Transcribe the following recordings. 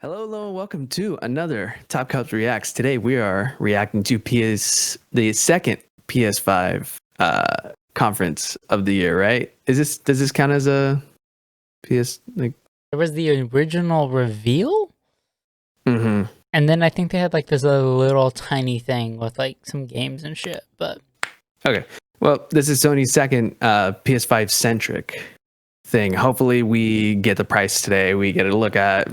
Hello, and welcome to another TopCup Reacts. Today we are reacting to the second PS5 conference of the year, right? Does this count as a PS like There was the original reveal, Mm-hmm. and then I think they had like this little tiny thing with like some games and shit. But Okay. Well, this is Sony's second PS5 centric thing. Hopefully we get the price today. We get a look at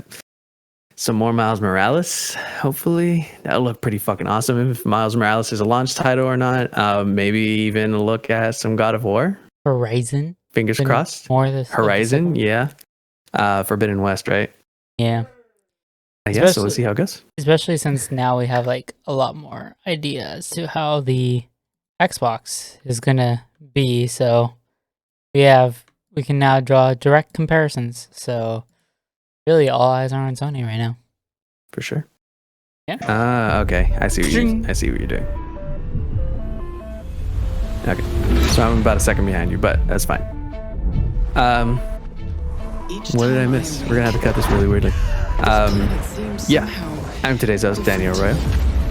some more Miles Morales. Hopefully that'll look pretty fucking awesome if Miles Morales is a launch title or not. Maybe even a look at some God of War. Horizon, Fingers crossed. more of this Horizon, yeah. Forbidden West, right? yeah. Yeah, so we'll see how it goes. Especially since now we have like a lot more ideas to how the Xbox is gonna be. So we can now draw direct comparisons. So really, all eyes are on Sony right now. For sure. Yeah. Okay. I see what you're doing. Okay. So I'm about a second behind you, but that's fine. What did I miss? We're gonna have to cut this really weirdly. Yeah. I'm today's host, Daniel Royal.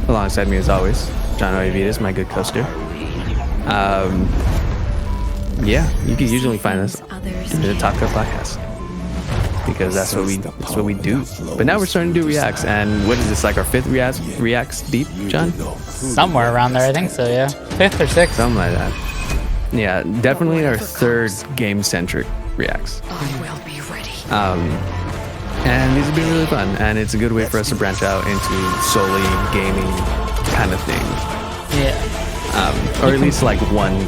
Alongside me as always, John Oyavides, my good co-star. Yeah, you can usually find us in the TopCup podcast, because that's what we do. But now we're starting to do reacts, and what is this, like our fifth reacts deep, John? Somewhere around there, I think so. Yeah, fifth or sixth, something like that. Yeah, definitely our third game-centric reacts. I will be ready. And these have been really fun, and it's a good way for us to branch out into solely gaming kind of thing. Yeah. Or at least like one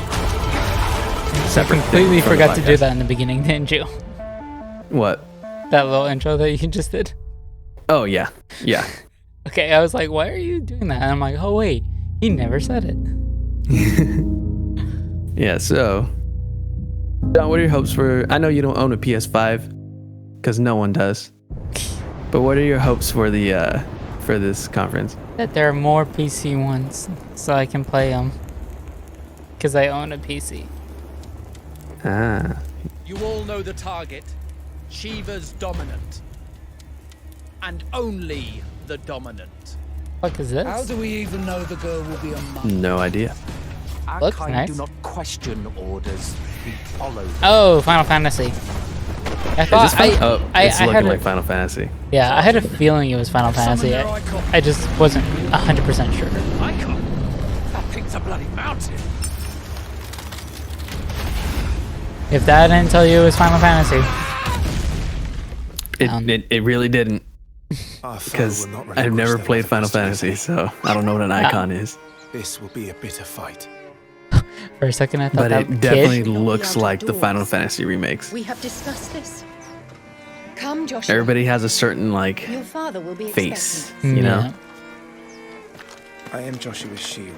separate. I completely forgot to do that in the beginning, didn't you? What? That little intro that you just did. Oh yeah, yeah. Okay, I was like, why are you doing that? And I'm like, oh wait, he never said it. Yeah. So, John, what are your hopes for? I know you don't own a PS5, because no one does. But what are your hopes for the for this conference? That there are more PC ones, so I can play them. Because I own a PC. Ah. You all know the target. Shiva's dominant. And only the dominant. What is this? How do we even know the girl will be a mum? No idea. Our Looks kind nice. do not question orders. We follow them. Oh, Final Fantasy. I thought It's looking like Final Fantasy. Yeah, I had a feeling it was Final Fantasy. I just wasn't 100% sure. Icon? That thing's a bloody mountain. If that didn't tell you it was Final Fantasy. It really didn't, because I've never played Final Fantasy, so I don't know what an icon is. This will be a bitter fight. For a second, I thought But that it definitely kid. looks like the Final Fantasy remakes. We have discussed this. Come, Joshua. Everybody has a certain like Your father will be face, expecting. you know. I am Joshua's shield.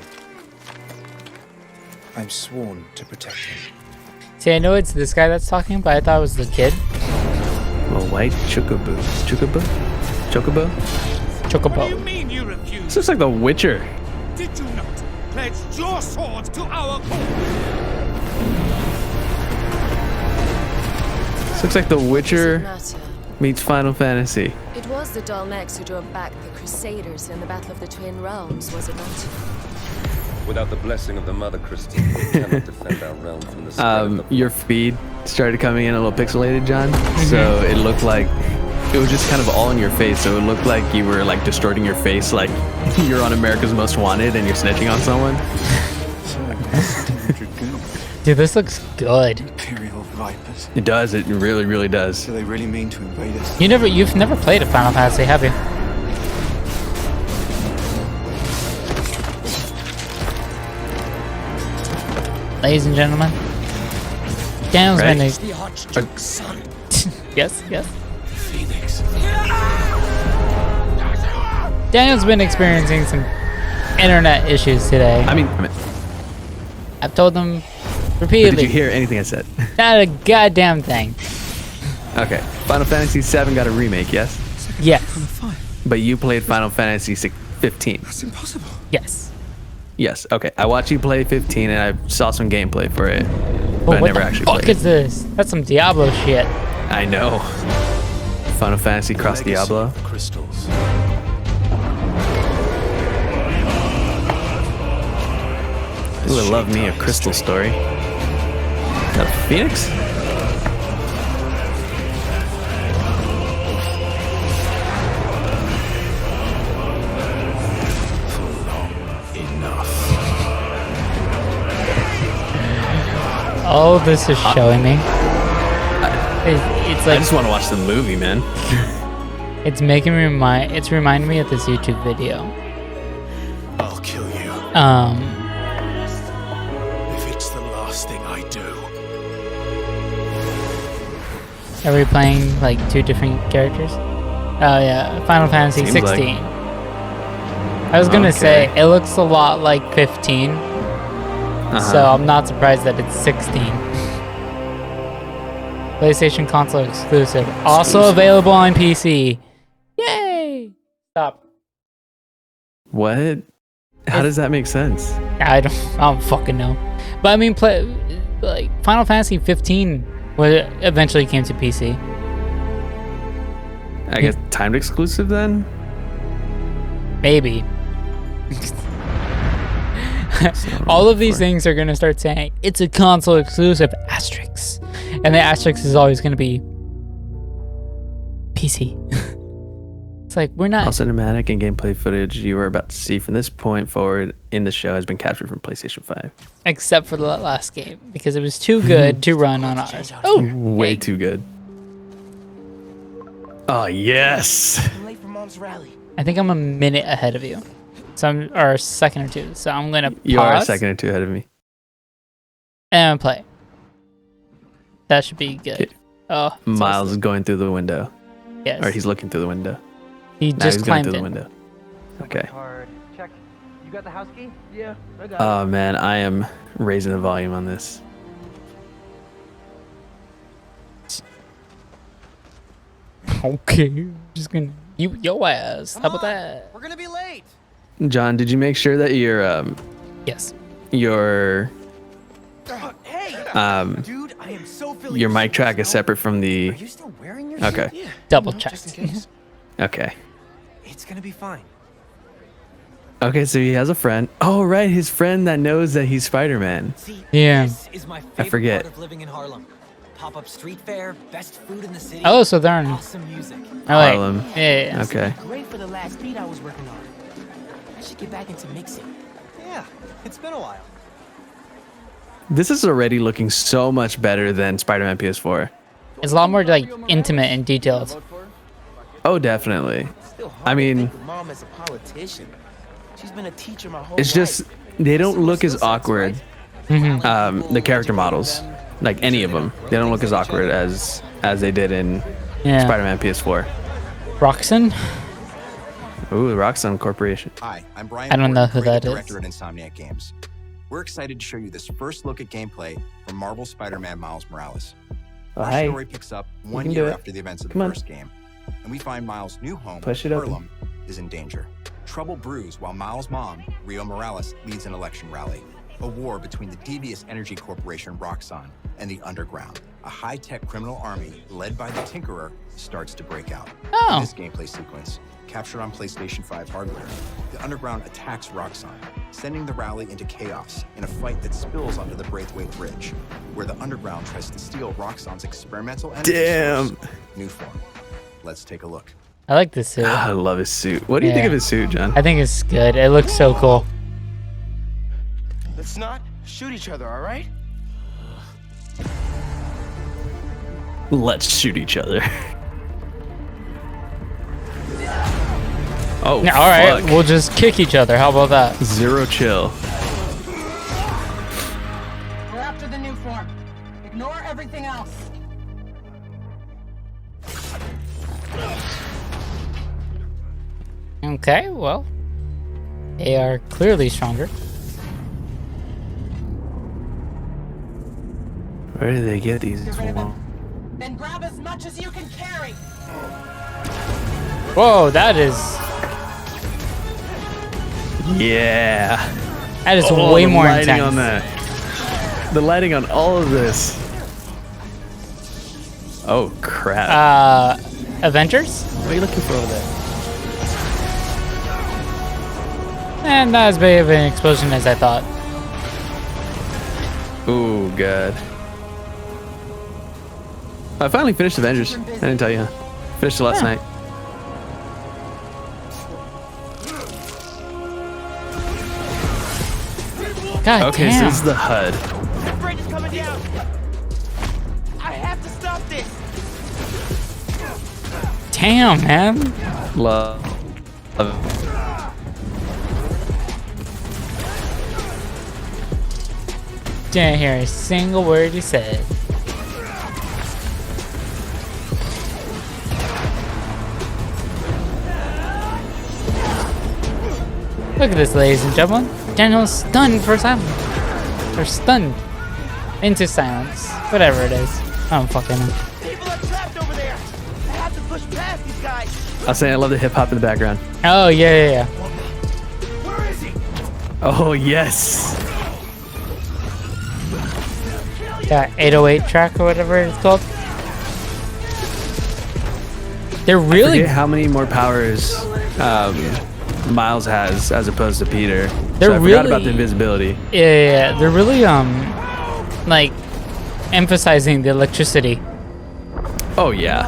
I'm sworn to protect him. See, I know it's this guy that's talking, but I thought it was the kid. A white chocobo. Chocobo? Chocobo. mean you refuse? This looks like The Witcher. Did you not pledge your sword to our cause? This looks like The Witcher Matter. meets Final Fantasy. It was the Dalmex who drove back the Crusaders in the Battle of the Twin Realms, was it not? Without the blessing of the Mother Christine, we cannot defend our realm from the spread of the Your feed started coming in a little pixelated, John. So it looked like it was just kind of all in your face. So it looked like you were like distorting your face, like you're on America's Most Wanted and you're snitching on someone. Dude, this looks good. Imperial Vipers. It does. It really, really does. Do they really mean to invade us? You've never played a Final Fantasy, have you? Ladies and gentlemen, Daniel's Right. been The Archduke's son. yes. Phoenix. Daniel's been experiencing some internet issues today. I mean, I've told them but repeatedly. did you hear anything I said? Not a goddamn thing. Okay. Final Fantasy VII got a remake, yes? Yes. But you played Final Fantasy 15. That's impossible. Yes. Yes. Okay. I watched you play 15 and I saw some gameplay for it. But I What never the actually fuck played is this? That's some Diablo shit. I know. Final Fantasy Cross Legacy Diablo. of Crystals. Who would love me a crystal story? Is that a Phoenix? All this is showing me. It's I like just want to watch the movie, man. it's making me remind. It's reminding me of this YouTube video. I'll kill you if it's the last thing I do. Are we playing like two different characters? Oh yeah, Final Fantasy Seems 16. like- I was gonna say Okay. it looks a lot like 15, so I'm not surprised that it's 16. PlayStation console exclusive, also available on PC. Yay! Stop. What? How does that make sense? I don't fucking know. But I mean, like Final Fantasy 15 eventually came to PC. I guess timed exclusive then? Maybe. All of these things are gonna start saying it's a console exclusive asterisk, and the asterisk is always gonna be PC. It's like we're not. All cinematic and gameplay footage you are about to see from this point forward in the show has been captured from PlayStation 5. Except for the last game because it was too good to run on ours. Oh, Way hey. too good. Oh, yes. I'm late for Mom's rally. I think I'm a minute ahead of you, or a second or two. So I'm gonna pause You are a second or two ahead of me. and play. That should be good. Okay. Oh, Miles is going through the window. yes. Or he's looking through the window. He Now just he's going climbed through the in. window. Okay. Card. Check. You got the house key? Yeah, I got Oh, man. I am raising the volume on this. Okay, just gonna yo ass. How about that? We're gonna be late. John, did you make sure that Yes. your Hey, dude, I am so feeling. your mic track is separate from the... Are you still wearing your Okay. shit? Yeah. Double No, check. Just in case. Okay. It's gonna be fine. Okay, so he has a friend. Oh, right. His friend that knows that he's Spider-Man. See, Yeah. this is my favorite forget. part of living in Harlem. Pop-up street fair, best food in the city. Oh, so they're in. Awesome music. Oh, wait. Harlem. Yeah. Okay. Great for the last beat I was working on. I should get back into mixing. Yeah, it's been a while. This is already looking so much better than Spider-Man PS4. It's a lot more like intimate and detailed. Oh, definitely. Still hard I to mean, think of Mom as a politician. She's been a teacher my whole it's just life. they don't Similar look as skill sets, awkward. Mm-hmm. The character models, like any of them, they don't look as awkward as they did in Yeah. Spider-Man PS4. Roxanne? Ooh, Roxxon Corporation. Hi, I'm Brian. I don't know Gordon, who that creative is. director at Insomniac Games. We're excited to show you this first look at gameplay from Marvel Spider-Man Miles Morales. Oh, Our hi. story picks up one can do year it. after the events of Come the on. first game, and we find Miles' new home, Push it open. Harlem, is in danger. Trouble brews while Miles' mom, Rio Morales, leads an election rally. A war between the devious energy corporation Roxxon and the Underground. A high-tech criminal army led by the Tinkerer starts to break out. In Oh. this gameplay sequence, captured on PlayStation 5 hardware, the Underground attacks Roxxon, sending the rally into chaos in a fight that spills onto the Braithwaite Bridge, where the Underground tries to steal Roxxon's experimental energy Damn. source, Nuform. Let's take a look. I like this suit. Ah, I love his suit. What do you think Yeah. of his suit, John? I think it's good. It looks so cool. Let's not shoot each other, all right? Let's shoot each other. Oh, Yeah, all right, fuck. we'll just kick each other. How about that? Zero chill. We're after the new form. Ignore everything else. Okay, well, they are clearly stronger. Where do they get these? Then grab as much as you can carry. Whoa, that is Yeah. way the more lighting intense. on that. The lighting on all of this. Oh crap. Avengers? What are you looking for over there? And not as big of an explosion as I thought. Ooh, good. I finally finished Avengers. I didn't tell you. Finished it last night. God Okay, damn. so this is the HUD. That bridge is coming down. I have to stop this. Damn, man. Love. Didn't hear a single word you said. Look at this, ladies and gentlemen. Daniel's stunned for silence. Or stunned into silence. Whatever it is. I don't fucking know. People are trapped over there. I have to push past these guys. I was saying I love the hip hop in the background. Oh, yeah. Where is he? Oh, yes. That 808 track or whatever it's called. They're I really forget how many more powers Miles has as opposed to Peter. They're So I forgot about really- the invisibility. yeah, they're really like emphasizing the electricity. Oh, yeah.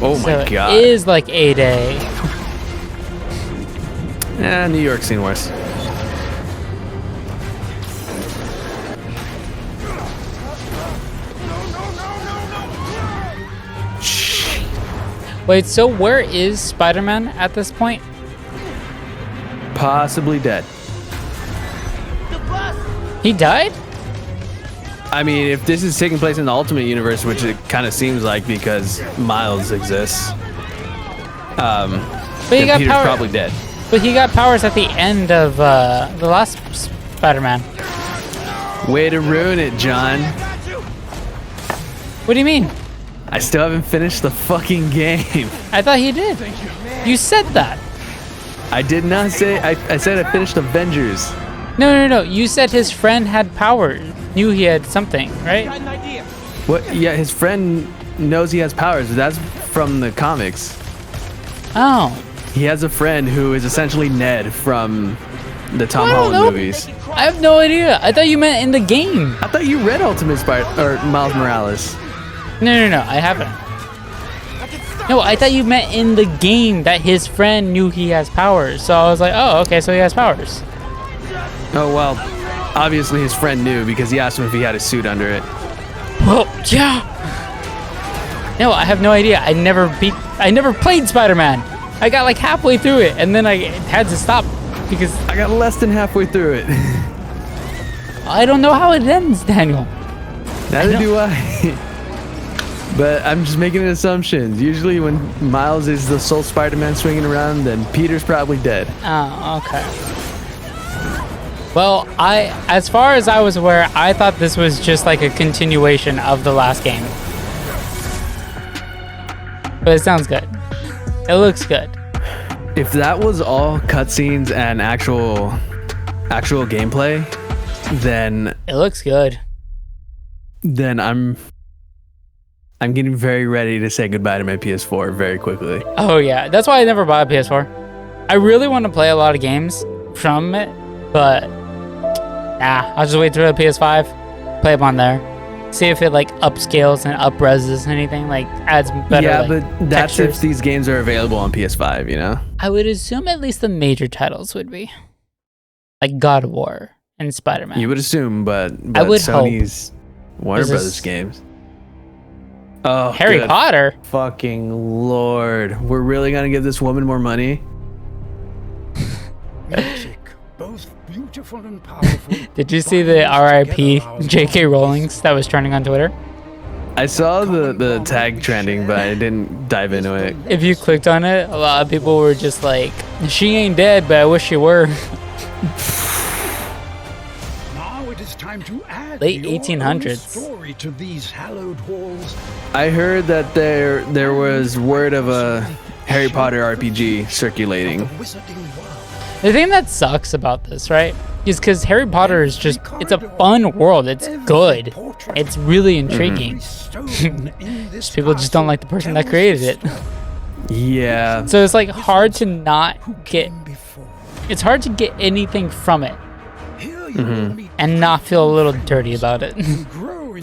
Oh, So my God. it is like 8A. Yeah, New York's seen worse. Wait, so where is Spider-Man at this point? Possibly dead. The bus. He died? I mean, if this is taking place in the Ultimate Universe, which it kind of seems like because Miles exists, But he then got Peter's power. probably dead. But he got powers at the end of the last Spider-Man. Way to ruin it, John. What do you mean? I still haven't finished the fucking game. I thought he did. You said that. I did not say, I said I finished Avengers. No. You said his friend had powers. Knew he had something, right? Got an idea. What? Yeah, his friend knows he has powers, but that's from the comics. Oh. He has a friend who is essentially Ned from the Tom I don't Holland know. movies. I have no idea. I thought you meant in the game. I thought you read Ultimate Miles Morales. No. I haven't. No, I thought you meant in the game that his friend knew he has powers. So I was like, oh, okay, so he has powers. Oh, well, obviously his friend knew because he asked him if he had a suit under it. Well, yeah. No, I have no idea. I never played Spider-Man. I got like halfway through it and then I had to stop because I got less than halfway through it. I don't know how it ends, Daniel. Neither do I. But I'm just making assumptions. Usually when Miles is the sole Spider-Man swinging around, then Peter's probably dead. Oh, okay. Well, as far as I was aware, I thought this was just like a continuation of the last game. But it sounds good. It looks good. If that was all cutscenes and actual gameplay, then It looks good. I'm getting very ready to say goodbye to my PS4 very quickly. Oh yeah, that's why I never bought a PS4. I really want to play a lot of games from it, but nah, I'll just wait through the PS5, play them on there, see if it like upscales and upreses anything, like adds better. Yeah, like, but that's textures. if these games are available on PS5, you know? I would assume at least the major titles would be, like God of War and Spider-Man. You would assume, but I would Sony's Warner Is Brothers this- games. Oh, Harry good Potter. fucking Lord. We're really gonna give this woman more money? Magic, both beautiful and powerful. Did you see the RIP J.K. Rowling's that was trending on Twitter? I saw the tag trending, but I didn't dive into it. If you clicked on it, a lot of people were just like, "She ain't dead, but I wish she were." Now it is time to add Late your own 1800s. story to these hallowed halls. I heard that there was word of a Harry Potter RPG circulating. The wizarding world. The thing that sucks about this, right, is because Harry Potter is just, it's a fun world. It's good. It's really intriguing. People just don't like the person that created it. Yeah. So it's like hard to not get, it's hard to get anything from it and not feel a little dirty about it.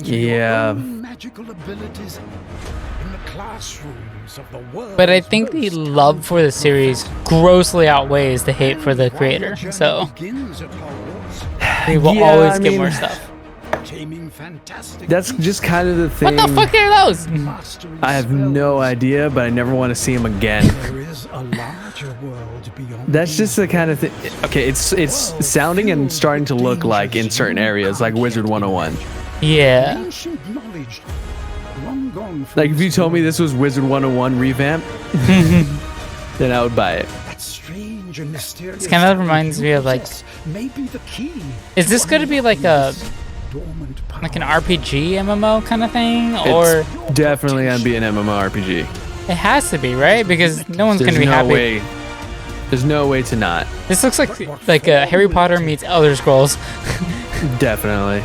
Yeah. Magical abilities in the classrooms of the world. But I think the love for the series grossly outweighs the hate for the creator. So we will always get more stuff. That's just kind of the thing. What the fuck are those? I have no idea, but I never want to see him again. That's just the kind of thing. Okay, it's sounding and starting to look like in certain areas, like Wizard 101. Yeah. Like if you told me this was Wizard 101 revamp, then I would buy it. It kind of reminds me of like, is this going to be like an RPG MMO kind of thing, or it's definitely gonna be an MMORPG? It has to be, right? Because no one's going to be happy. There's no way to not. This looks like Harry Potter meets Elder Scrolls. Definitely.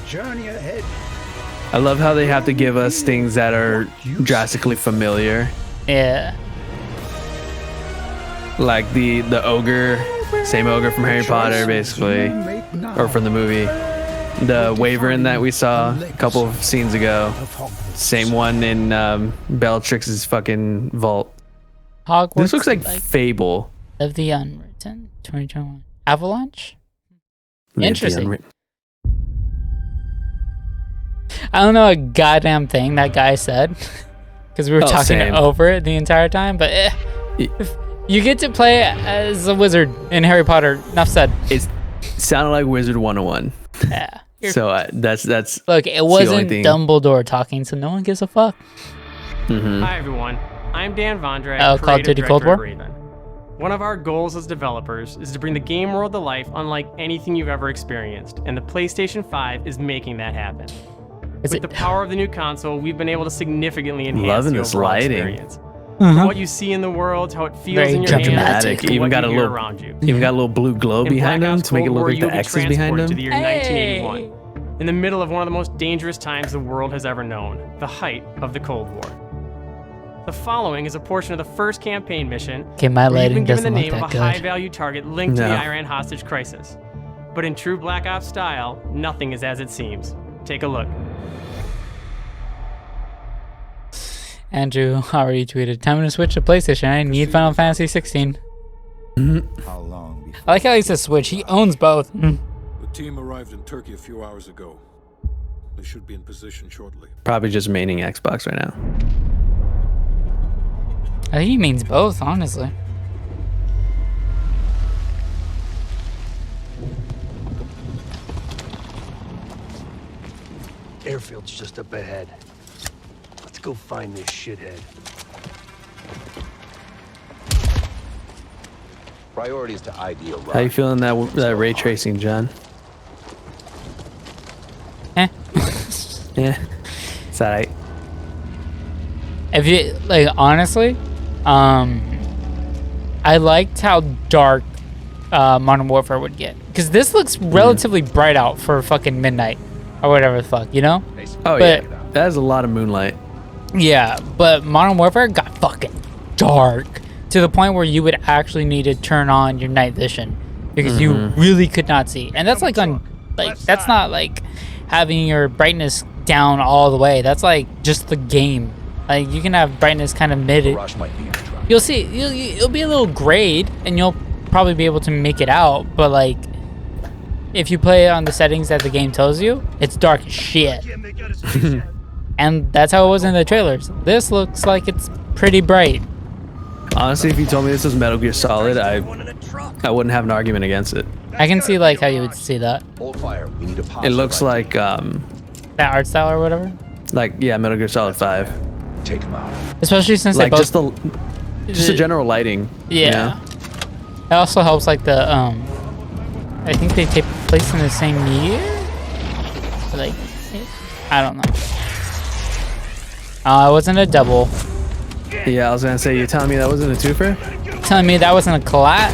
Journey ahead. I love how they have to give us things that are drastically familiar. Yeah. Like the ogre, same ogre from Harry Potter, basically, or from the movie. The Wyvern that we saw a couple of scenes ago, same one in Bellatrix's fucking vault. Hogwarts. This looks like Fable. Of the Unwritten, 2021. Avalanche. Interesting. I don't know a goddamn thing that guy said because we were talking over it the entire time, but you get to play as a wizard in Harry Potter. Enough said. It sounded like Wizard 101. Yeah. So that's look, it wasn't Dumbledore talking, so no one gives a fuck. Hi everyone, I'm Dan Vondrak, Call of Duty Cold War. One of our goals as developers is to bring the game world to life unlike anything you've ever experienced, and the PlayStation 5 is making that happen. With the power of the new console, we've been able to significantly enhance the overall experience. From what you see in the world, how it feels in your hands, dramatic. to what you hear around you. Even got a little blue glow behind him to make it look like the X is behind him. To the year 1981, in the middle of one of the most dangerous times the world has ever known, the height of the Cold War. The following is a portion of the first campaign mission my where you've been lighting given the doesn't name look of a that good. high-value target linked to the Iran hostage crisis. But in true Black Ops style, nothing is as it seems. Take a look. Andrew already tweeted, time to switch to PlayStation. I need Final Fantasy 16. How long before I like how he says switch. He owns both. The team arrived in Turkey a few hours ago. They should be in position shortly. Probably just maining Xbox right now. I think he means both, honestly. Airfield's just up ahead. Let's go find this shithead. Priorities to ID arrive. How you feeling that ray tracing, John? Yeah, it's alright. If you like, honestly, I liked how dark Modern Warfare would get, because this looks relatively bright out for fucking midnight or whatever the fuck, you know? Oh but, yeah, that has a lot of moonlight. Yeah, but Modern Warfare got fucking dark to the point where you would actually need to turn on your night vision because you really could not see, and that's like on that's not like having your brightness down all the way. That's like just the game. Like you can have brightness kind of mid. You'll see. It'll be a little grayed, and you'll probably be able to make it out. But like, if you play it on the settings that the game tells you, it's dark as shit. And that's how it was in the trailers. This looks like it's pretty bright. Honestly, if you told me this was Metal Gear Solid, I wouldn't have an argument against it. I can see like how you would see that. It looks like that art style or whatever. Like yeah, Metal Gear Solid 5. Take them out. Especially since like they both just the general lighting. Yeah. You know? It also helps like the I think they take place in the same year. Like I don't know. It wasn't a double. Yeah, I was gonna say, you telling me that wasn't a twofer? telling me that wasn't a collat?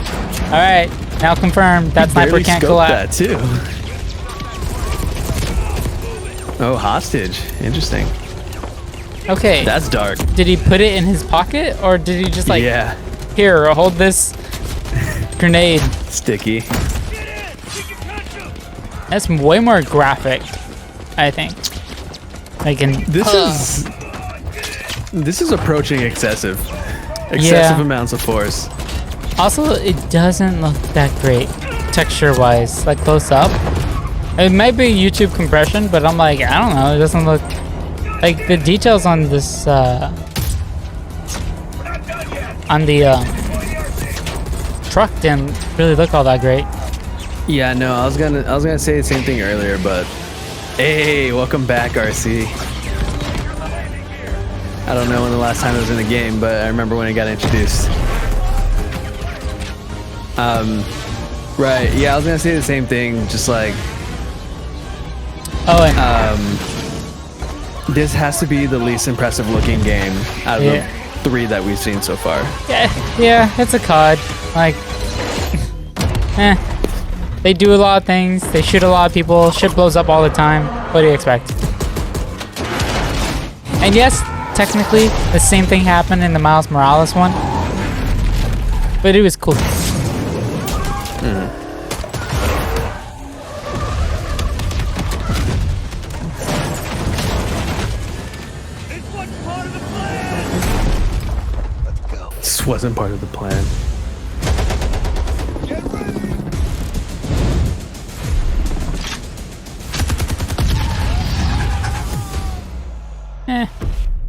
All right, now confirmed that sniper Barely can't scoped collat. that too. Oh, hostage. Interesting. Okay. That's dark. Did he put it in his pocket, or did he just like, yeah, here, hold this grenade? sticky. That's way more graphic, I think. Like in This is approaching excessive amounts of force. Also, it doesn't look that great texture-wise, like close up. It might be YouTube compression, but I'm like, I don't know. It doesn't look like the details on this on the truck didn't really look all that great. Yeah, no, I was gonna say the same thing earlier, but hey, welcome back, RC. I don't know when the last time it was in a game, but I remember when it got introduced. Right, yeah, I was gonna say the same thing, just like, this has to be the least impressive looking game out of the 3 that we've seen so far. Yeah, it's a COD. Like, they do a lot of things. They shoot a lot of people. Shit blows up all the time. What do you expect? And yes, technically, the same thing happened in the Miles Morales one. But it was cool. This wasn't part of the plan.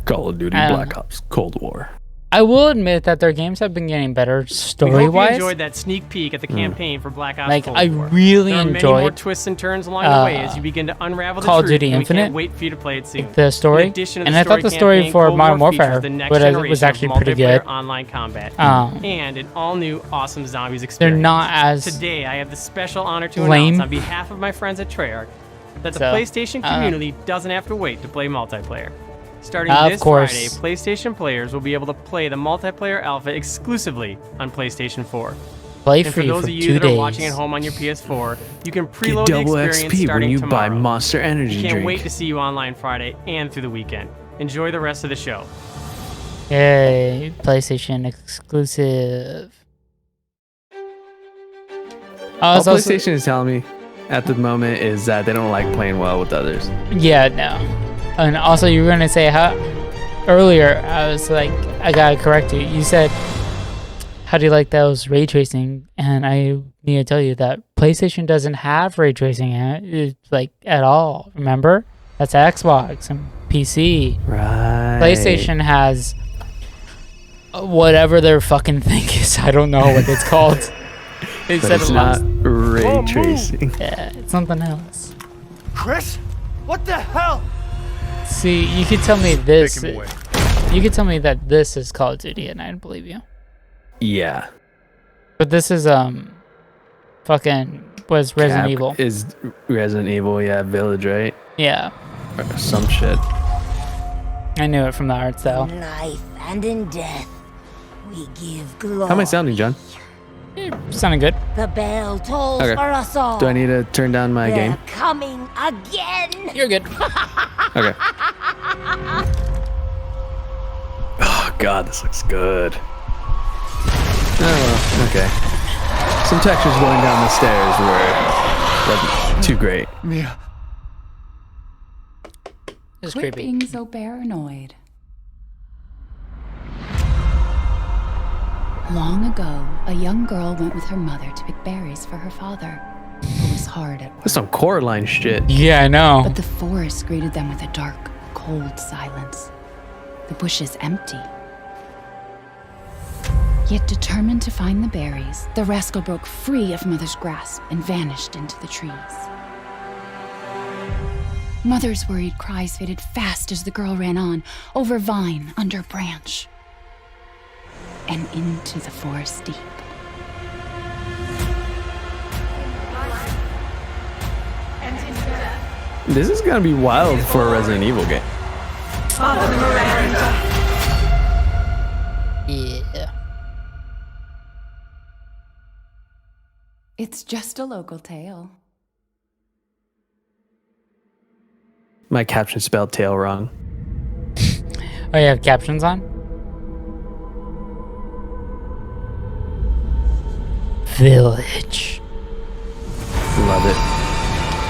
Call of Duty Black Ops Cold War. I will admit that their games have been getting better We hope you story-wise. enjoyed that sneak peek at the campaign for Black Ops Like, Cold I War. really there are many more enjoyed, twists and turns along the way as you begin to unravel the Call of truth, Duty and we Infinite, can't wait for you to play it soon. the story, In addition to and the I thought the story campaign, for Cold Modern War features Warfare the next was generation actually of pretty good. multiplayer online combat and an all-new awesome zombies They're experience. not as Today, I have the special honor to lame. announce on behalf of my friends at Treyarch that the So, PlayStation community doesn't have to wait to play multiplayer. Starting of this course. Friday, PlayStation players will be able to play the multiplayer alpha exclusively on PlayStation 4. Play And for free those for of 2 you that are days. watching at home on your PS4, you can Get preload the double experience XP starting when you tomorrow. buy Monster Energy We can't drink. wait to see you online Friday and through the weekend. Enjoy the rest of the show. Yay, PlayStation exclusive. All Also, PlayStation is telling me at the moment is that they don't like playing well with others. yeah, no. And also, you were gonna say how earlier. I was like, I gotta correct you. You said, "How do you like those ray tracing?" And I need to tell you that PlayStation doesn't have ray tracing like at all. Remember, that's Xbox and PC. Right. PlayStation has whatever their fucking thing is. I don't know what it's called. They But said it's it not last. ray tracing. Yeah, it's something else. Chris? What the hell? See, you could tell me this. Take him away. You could tell me that this is Call of Duty, and I'd believe you. Yeah. But this is fucking was Resident Evil. Is Resident Evil, yeah, Village, right? Yeah, Or some shit. I knew it from the art style. Life and in death, we give glory. How am I sounding, John? Sounded good. The bell tolls Okay. for us all. Do I need to turn down my They're game? coming again. You're good. Okay. Oh god, this looks good. Oh well, okay. Some textures going down the stairs wasn't too great. Mia. It's Quit creepy. being so paranoid. Long ago, a young girl went with her mother to pick berries for her father, who was hard at work. That's some Coraline shit. Yeah, I know. But the forest greeted them with a dark, cold silence. The bushes empty. Yet determined to find the berries, the rascal broke free of Mother's grasp and vanished into the trees. Mother's worried cries faded fast as the girl ran on, over vine, under branch, and into the forest deep. This is gonna be wild for a Resident Evil game. Yeah. It's just a local tale. My caption spelled tail wrong. Oh, you have captions on? Village. Love it.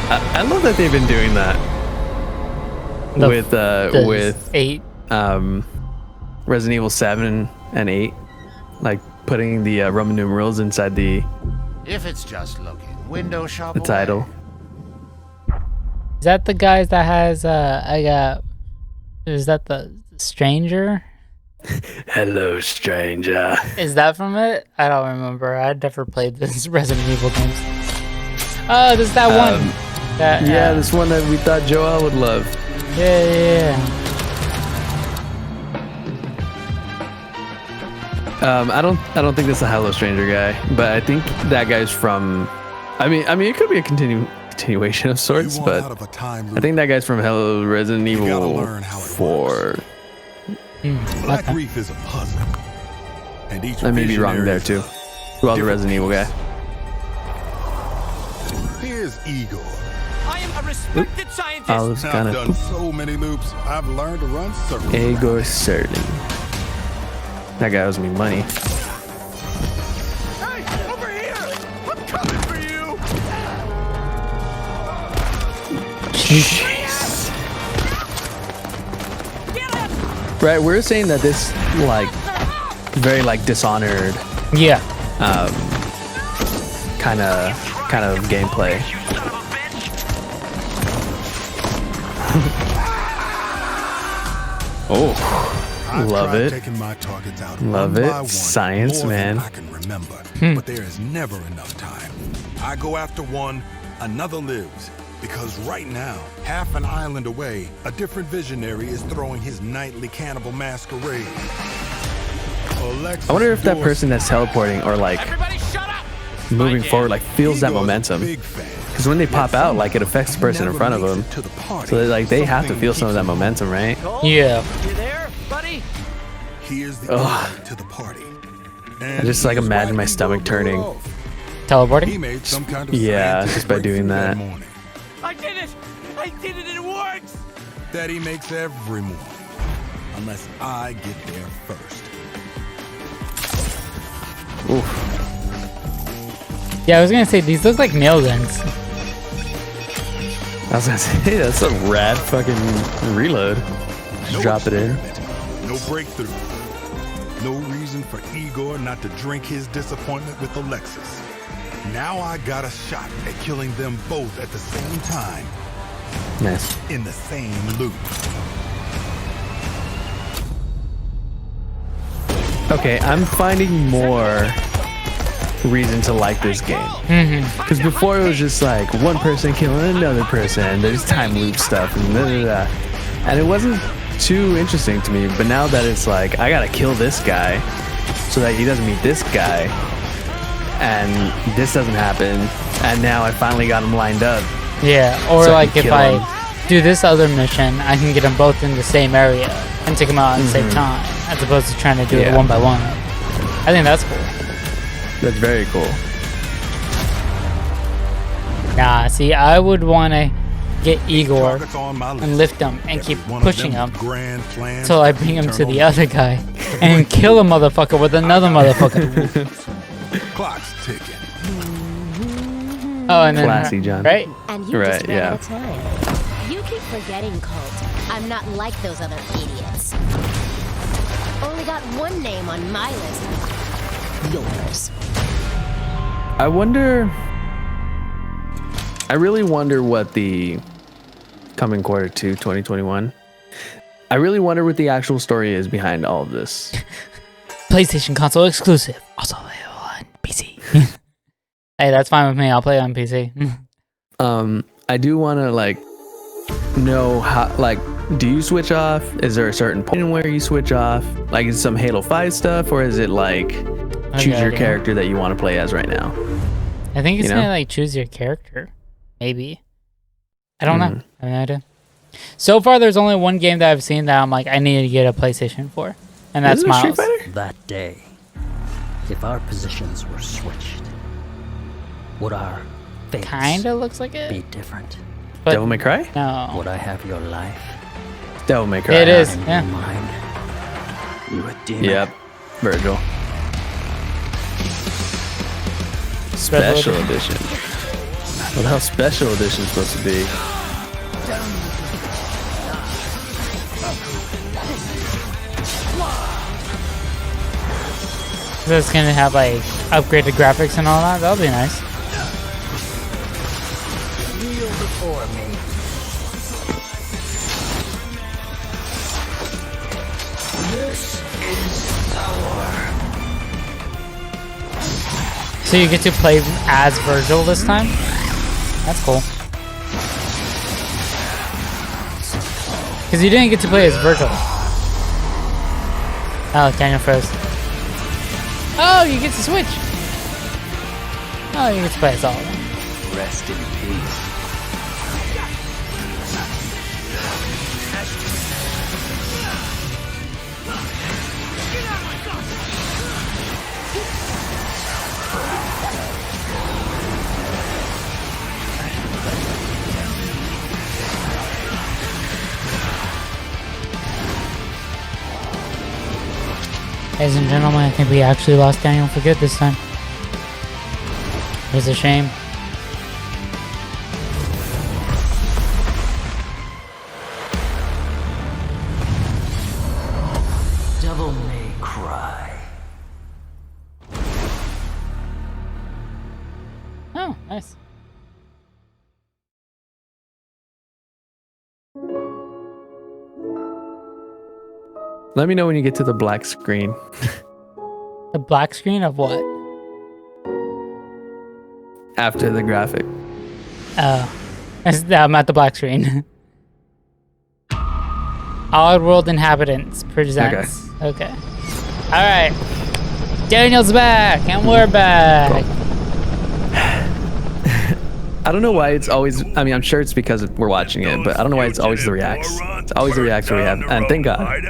I love that they've been doing that with 8. Resident Evil 7 and 8, like putting the Roman numerals inside the If it's just looking, window shop. the title. Is that the guys that has is that the stranger? Hello, stranger. Is that from it? I don't remember. I never played this Resident Evil games. Oh, there's that one. Yeah, this one that we thought Joel would love. Yeah. I don't think that's a Hello Stranger guy, but I think that guy's from. I mean, it could be a continuation of sorts, but I think that guy's from Hello Resident Evil 4. Black Reef is a puzzle, and each I may be wrong there too. Well, the Resident Evil guy. Here's Igor. I am a respected scientist. Olive's I've gonna done so many loops. I've learned to run circles. Igor Serling. That guy owes me money. Hey, over here! I'm coming for you! Jeez. Right, we're saying that this like very like Dishonored. Yeah. Kind of gameplay. Oh, love it. Taking my targets out Love one it. by one, Science, more than man. I can remember, but there is never enough time. I go after one, another lives. Because right now, half an island away, a different visionary is throwing his nightly cannibal masquerade. I wonder if that person that's teleporting or like moving forward like feels that momentum. Because when they pop out, like it affects the person in front of them. So like they have to feel some of that momentum, right? Yeah. You there, buddy? Here's the invite to the party. I just like imagine my stomach turning. Teleporting? He made some kind of Yeah, just by doing that. I did it! I did it! It works! That he makes every morning, unless I get there first. Oof. Yeah, I was gonna say these look like nail guns. I was gonna say that's a rad fucking reload. Just drop it in. No breakthrough. No reason for Igor not to drink his disappointment with Alexis. Now I got a shot at killing them both at the same time. Nice. In the same loop. Okay, I'm finding more reason to like this game. Because before it was just like one person killing another person. There's time loop stuff and and it wasn't too interesting to me. But now that it's like I gotta kill this guy so that he doesn't meet this guy. And this doesn't happen, and now I finally got them lined up. Yeah, or so like if I do this other mission, I can get them both in the same area and take them out at the same time, as opposed to trying to do it one by one. I think that's cool. That's very cool. Nah, see, I would want to get Igor and lift him and keep pushing him until I bring him to the other guy and kill a motherfucker with another motherfucker. Clock's ticking. Oh, and then classy, John. Right? And you just ran out of time. You keep forgetting, Colt. I'm not like those other idiots. Only got one name on my list. Yours. I really wonder what the coming quarter to 2021. I really wonder what the actual story is behind all of this. PlayStation console exclusive. Also available on PC. Hey, that's fine with me. I'll play on PC. I do want to like know how, like, do you switch off? Is there a certain point where you switch off? Like, is it some Halo 5 stuff, or is it like choose your character that you want to play as right now? I think it's gonna like choose your character. Maybe. I don't know. I have no idea. So far, there's only one game that I've seen that I'm like, I need to get a PlayStation for, and that's Miles. That day, if our positions were switched, Would our fates Kinda looks like it. be different? But Devil May Cry? No. Would I have your life? Devil May Cry. It is. And Yeah. mine? You a demon? Yep. Virgil. Special edition. What the hell special edition supposed to be? So it's gonna have like upgraded graphics and all that. That'll be nice. Kneel before me. This is power. So you get to play as Virgil this time? That's cool. Because you didn't get to play as Virgil. Oh, Daniel froze. Oh, you get to switch. Oh, you get to play as all of them. Rest in peace. Ladies and gentlemen, I think we actually lost Daniel for good this time. It was a shame. Devil May Cry. Oh, nice. Let me know when you get to the black screen. The black screen of what? After the graphic. Oh. I'm at the black screen. Odd World Inhabitants presents. Okay. Alright. Daniel's back, and we're back. I don't know why it's always, I mean, I'm sure it's because we're watching it, but I don't know why it's always the reacts. It's always the reacts we have, and thank God.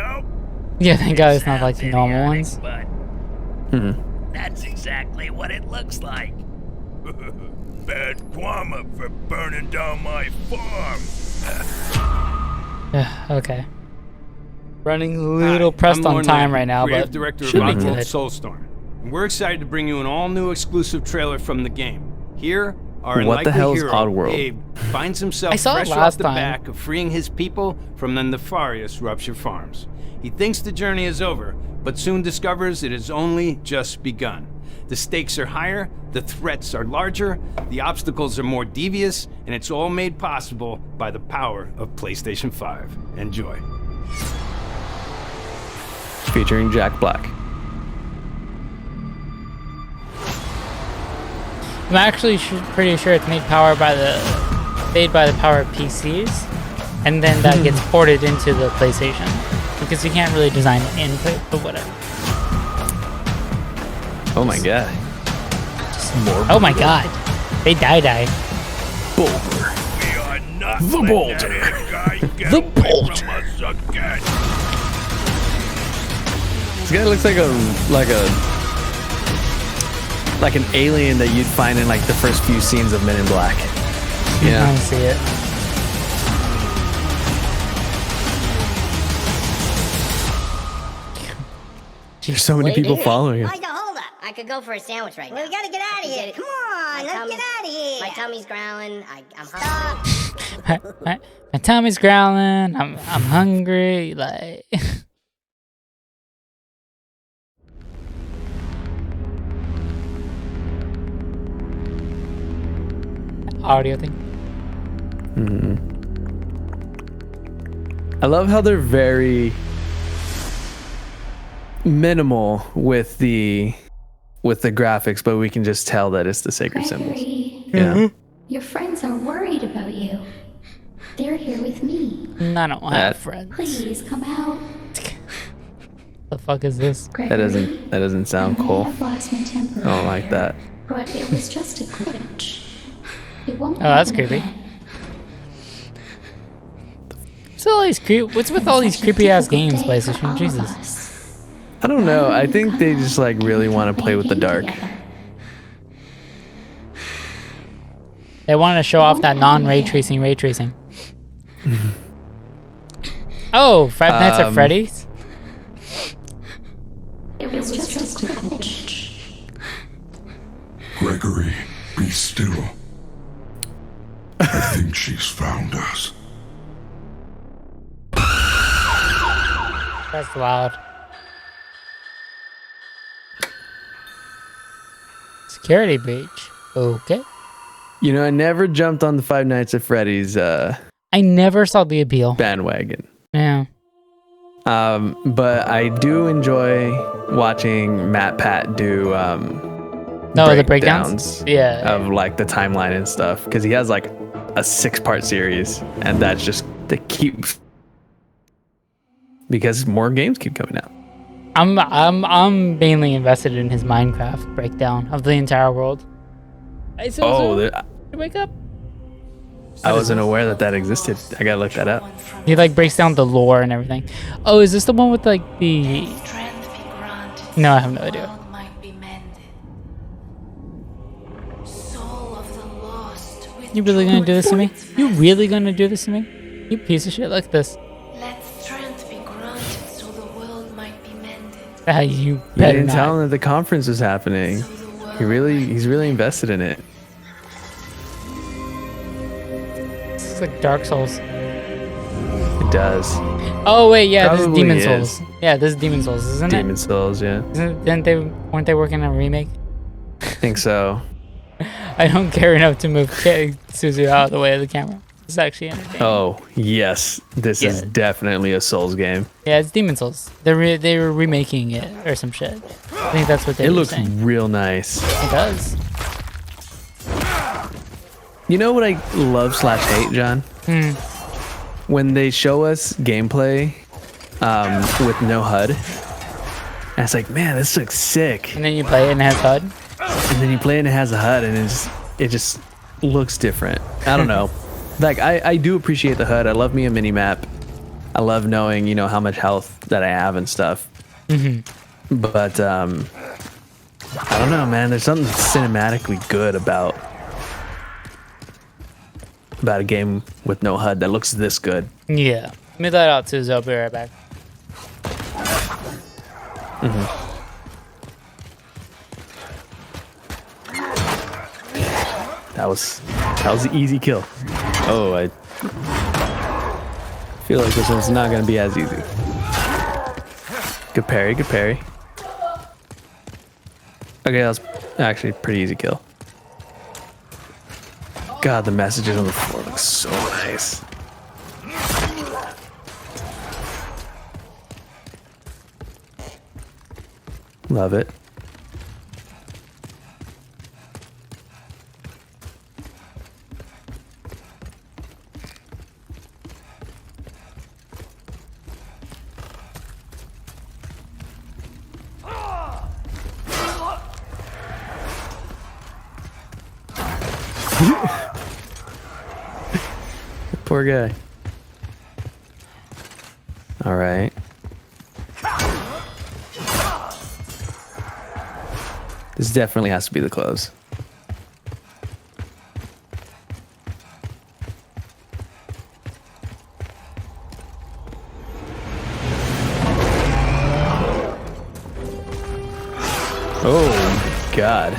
Yeah, thank God it's not like the normal ones. That's exactly what it looks like. Bad karma for burning down my farm. Okay. Running a little pressed on time right now, creative but director of should be Oddworld good. Soulstorm. And we're excited to bring you an all-new exclusive trailer from the game. Here, our What the unlikely hell is hero, Oddworld? Abe, finds I himself saw it fresh off last the time. back of freeing his people from the nefarious Rupture Farms. He thinks the journey is over, but soon discovers it has only just begun. The stakes are higher, the threats are larger, the obstacles are more devious, and it's all made possible by the power of PlayStation 5. Enjoy. Featuring Jack Black. I'm actually pretty sure it's made by the power of PCs, and then that gets ported into the PlayStation because you can't really design it in, but whatever. Oh my God. Oh my God, they die. Boulder. We are not The letting Boulder. that guy get The away Boulder. from us again. This guy looks like an alien that you'd find in like the first few scenes of Men in Black. I Yeah. see it. There's so many people following him. Hold up. I could go for a sandwich right now. We gotta get out of here. Come on, let's get out of here. My tummy's growling. I'm hungry. My tummy's growling. I'm hungry. Like. Audio thing. I love how they're very minimal with the graphics, but we can just tell that it's the sacred symbols. Yeah. Your friends are worried about you. They're here with me. I don't have friends. Please come out. The fuck is this? That doesn't sound cool. I've lost my temper. I don't like that. But it was just a glitch. It won't Oh, that's happen creepy. again. What's with all these creepy ass games, PlayStation? Jesus. I don't know. I think they just like really want to play with the dark. They want to show off that non-ray tracing ray tracing. Oh, Five Nights at Freddy's? It was just a hunch. Gregory, be still. I think she's found us. That's loud. Security breach. Okay. You know, I never jumped on the Five Nights at Freddy's I never saw the appeal. bandwagon. Yeah. But I do enjoy watching Matt Pat do the breakdowns? Yeah. of like the timeline and stuff, because he has like a 6-part series, and that's just to keep, because more games keep coming out. I'm mainly invested in his Minecraft breakdown of the entire world. Wake up. I wasn't aware that existed. I gotta look that up. He like breaks down the lore and everything. Oh, is this the one with like the? No, I have no idea. You really gonna do this to me? You really gonna do this to me? You piece of shit! Look at this. You didn't tell him that the conference was happening. He's really invested in it. It's like Dark Souls. It does. Oh wait, yeah, Probably this is Demon is. Souls. Yeah, this is Demon Souls, isn't it? Demon Souls, yeah. Weren't they working on a remake? I think so. I don't care enough to move Suzu out of the way of the camera. It's actually entertaining. Oh yes, this is definitely a Souls game. Yeah, it's Demon Souls. They were remaking it or some shit. I think that's what they were saying. It looks real nice. It does. You know what I love / hate, John? When they show us gameplay with no HUD, and it's like, man, this looks sick. And then you play it and it has HUD. And then you play it and it has a HUD, and it just looks different. I don't know. Like I do appreciate the HUD. I love me a mini map. I love knowing, you know, how much health that I have and stuff. But I don't know, man. There's something cinematically good about a game with no HUD that looks this good. Yeah. Let me let out Suzu. I'll be right back. That was an easy kill. Oh, I feel like this one's not gonna be as easy. Good parry, good parry. Okay, that was actually a pretty easy kill. God, the messages on the floor look so nice. Love it. Poor guy. All right. This definitely has to be the close. Oh, God.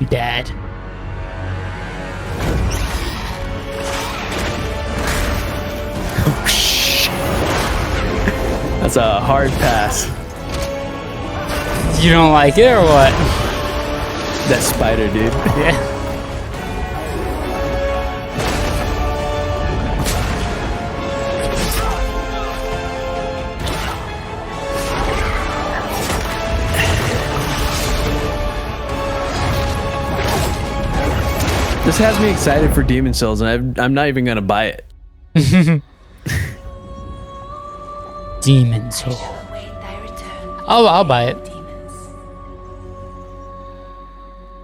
Dad. Oh, shit. That's a hard pass. You don't like it or what? That spider, dude. Yeah. This has me excited for Demon Souls, and I'm not even gonna buy it. Demon Souls. Oh, I'll buy it.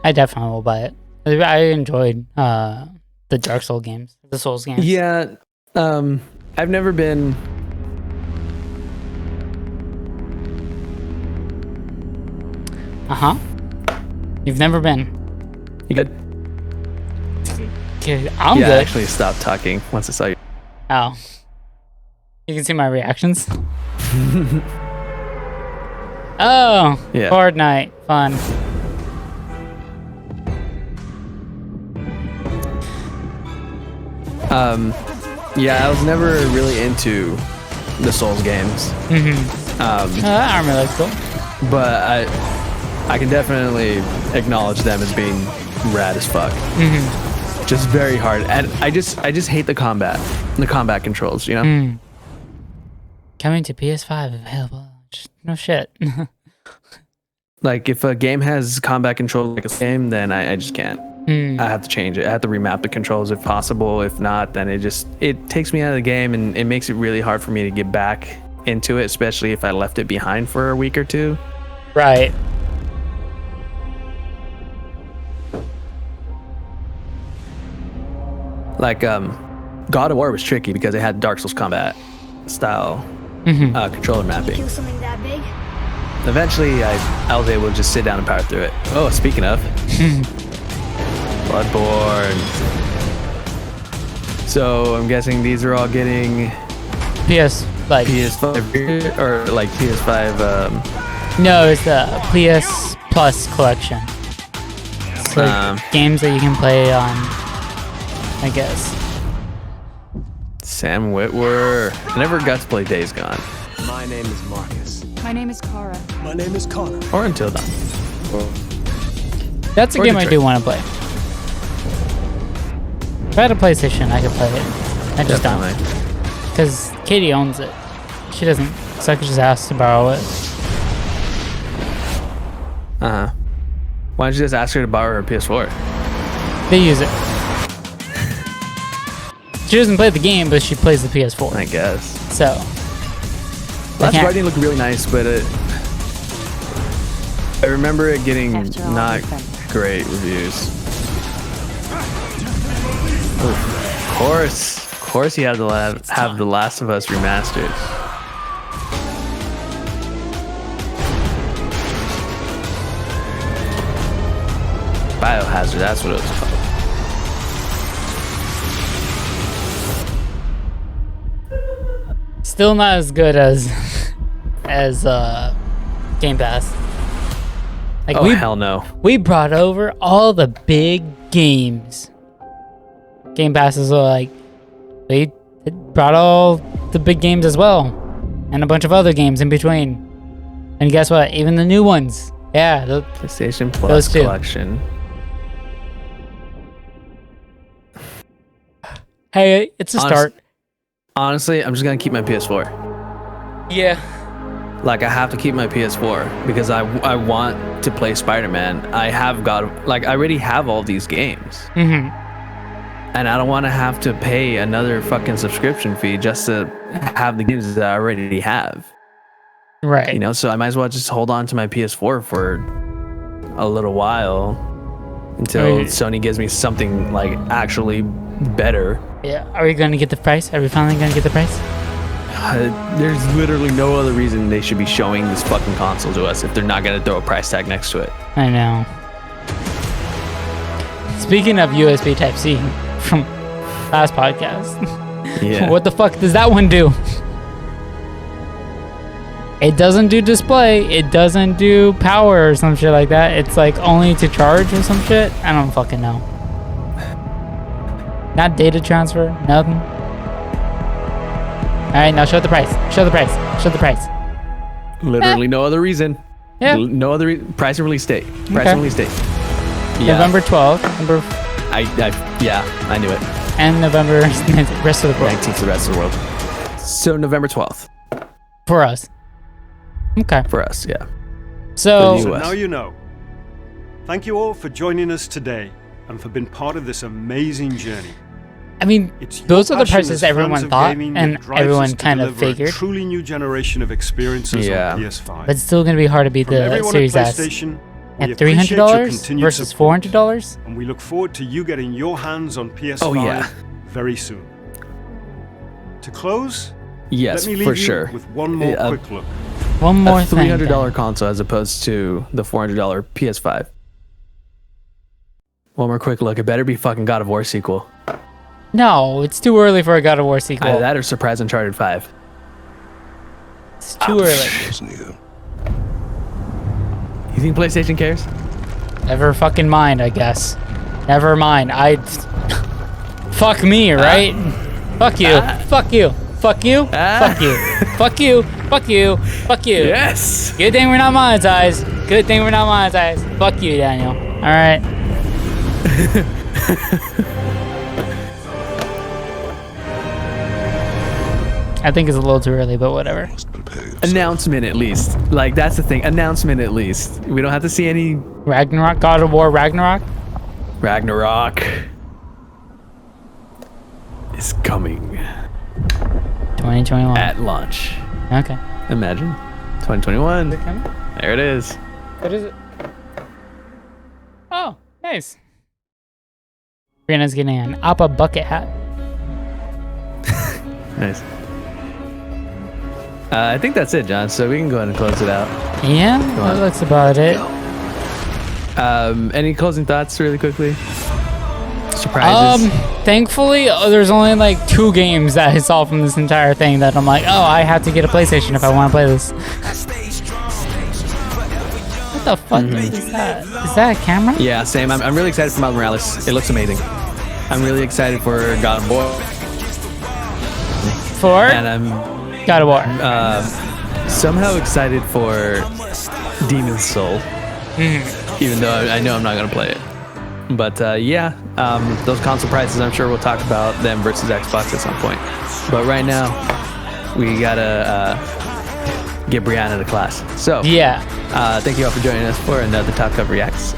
I definitely will buy it. I enjoyed the Dark Souls games, the Souls games. Yeah, I've never been. You've never been. You good? Okay, I'm yeah, good. I actually stopped talking once I saw you. Oh. You can see my reactions. Oh, yeah. Fortnite, fun. Yeah, I was never really into the Souls games. That armor looks cool. But I can definitely acknowledge them as being rad as fuck. Just very hard, and I just hate the combat controls. You know. Coming to PS5 available. Just, no shit. Like if a game has combat controls like a game, then I just can't. I have to change it. I have to remap the controls if possible. If not, then it takes me out of the game, and it makes it really hard for me to get back into it, especially if I left it behind for a week or two. Right. Like God of War was tricky because it had Dark Souls combat style controller mapping. Kill something that big? Eventually, I was able to just sit down and power through it. Oh, speaking of, Bloodborne. So I'm guessing these are all getting PS5 or like PS5. No, it's the PS Plus collection. So games that you can play on, I guess. Sam Witwer. I never got to play Days Gone. My name is Marcus. My name is Kara. My name is Connor. Or Until Dawn. That's a Or game I Detroit. do want to play. If I had a PlayStation, I could play it. I just don't. Because Katie owns it. She doesn't, so I could just ask to borrow it. Why don't you just ask her to borrow her PS4? They use it. She doesn't play the game, but she plays the PS4. I guess. So. Last Guardian looked really nice, but I remember it getting not great reviews. Of course, you have to have The Last of Us remastered. Biohazard, that's what it was called. Still not as good as Game Pass. Like Hell no. We brought over all the big games. Game Pass is like they brought all the big games as well, and a bunch of other games in between. And guess what? Even the new ones. Yeah, the PlayStation Plus collection. Hey, it's a start. Honestly, I'm just gonna keep my PS4. Yeah. Like I have to keep my PS4 because I want to play Spider-Man. I already have all these games. And I don't want to have to pay another fucking subscription fee just to have the games that I already have. Right. You know, so I might as well just hold on to my PS4 for a little while until Sony gives me something like actually better. Yeah. Are we going to get the price? Are we finally going to get the price? There's literally no other reason they should be showing this fucking console to us if they're not going to throw a price tag next to it. I know. Speaking of USB Type-C from last podcast, yeah. What the fuck does that one do? It doesn't do display. It doesn't do power or some shit like that. It's like only to charge or some shit. I don't fucking know. Not data transfer. Nothing. All right, now show the price. Show the price. Show the price. Literally no other reason. Yeah. No other price and release date. Price and release date. Yeah. November 12th. Yeah, I knew it. And November rest of the world. 19th, the rest of the world. So November 12th. For us. Okay. For us, yeah. So now you know. Thank you all for joining us today and for being part of this amazing journey. I mean, those are the prices everyone thought and everyone kind of figured. A truly new generation of experiences on PS5. But it's still going to be hard to beat the Series S. PlayStation At We appreciate your $300 continued versus support, $400? and we look forward to you getting your hands on PS5 Oh, yeah. very soon. To close, Yes, let me leave for you sure. with one more quick look. One more a thing. $300 console as opposed to the $400 PS5. One more quick look. It better be fucking God of War sequel. No, it's too early for a God of War sequel. Either that or Surprise Uncharted 5. It's too early. You think PlayStation cares? Never fucking mind, I guess. Never mind. Fuck me, right? Fuck you. Fuck you. Fuck you. Fuck you. Fuck you. Fuck you. Fuck you. Yes. Good thing we're not monetized. Good thing we're not monetized. Fuck you, Daniel. All right. I think it's a little too early, but whatever. Announcement at least. Like, that's the thing. Announcement at least. We don't have to see any... Ragnarok? God of War Ragnarok? Ragnarok is coming. 2021. At launch. Okay. Imagine. 2021. Is it coming? There it is. What is it? Oh, nice. Brianna's getting an Appa bucket hat. Nice. I think that's it, John. So we can go ahead and close it out. Yeah, that looks about it. Any closing thoughts really quickly? Surprises? Thankfully, there's only like 2 games that I saw from this entire thing that I'm like, oh, I have to get a PlayStation if I want to play this. What the fuck is that? Is that a camera? Yeah, same. I'm really excited for Miles Morales. It looks amazing. I'm really excited for God of War. For? And I'm God of War. Somehow excited for Demon's Soul. Even though I know I'm not going to play it. But yeah, those console prices, I'm sure we'll talk about them versus Xbox at some point. But right now, we got to get Brianna to class. So yeah, thank you all for joining us for another TopCup Reacts.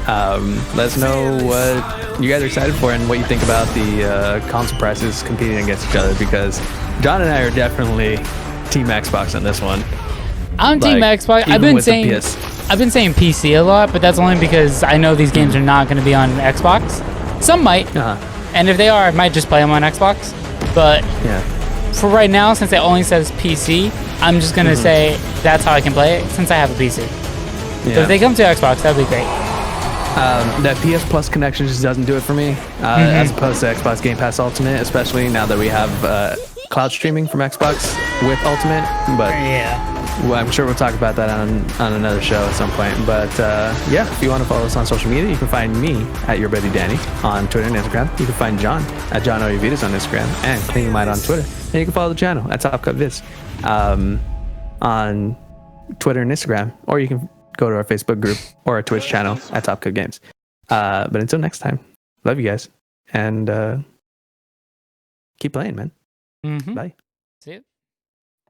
Let us know what you guys are excited for and what you think about the console prices competing against each other, because John and I are definitely Team Xbox on this one. I'm Team Xbox. I've been saying PC a lot, but that's only because I know these games are not going to be on Xbox. Some might, and if they are, I might just play them on Xbox. But for right now, since it only says PC, I'm just going to say that's how I can play it since I have a PC. So if they come to Xbox, that'd be great. That PS Plus connection just doesn't do it for me, as opposed to Xbox Game Pass Ultimate, especially now that we have cloud streaming from Xbox with Ultimate. But well, I'm sure we'll talk about that on another show at some point. But yeah, if you want to follow us on social media, you can find me at Your Buddy Danny on Twitter and Instagram. You can find John at John Oyavides on Instagram and Clean Mind on Twitter. And you can follow the channel at TopCup Viz on Twitter and Instagram, or you can go to our Facebook group or our Twitch channel at TopCup Games. But until next time, love you guys, and keep playing, man. Bye. See you.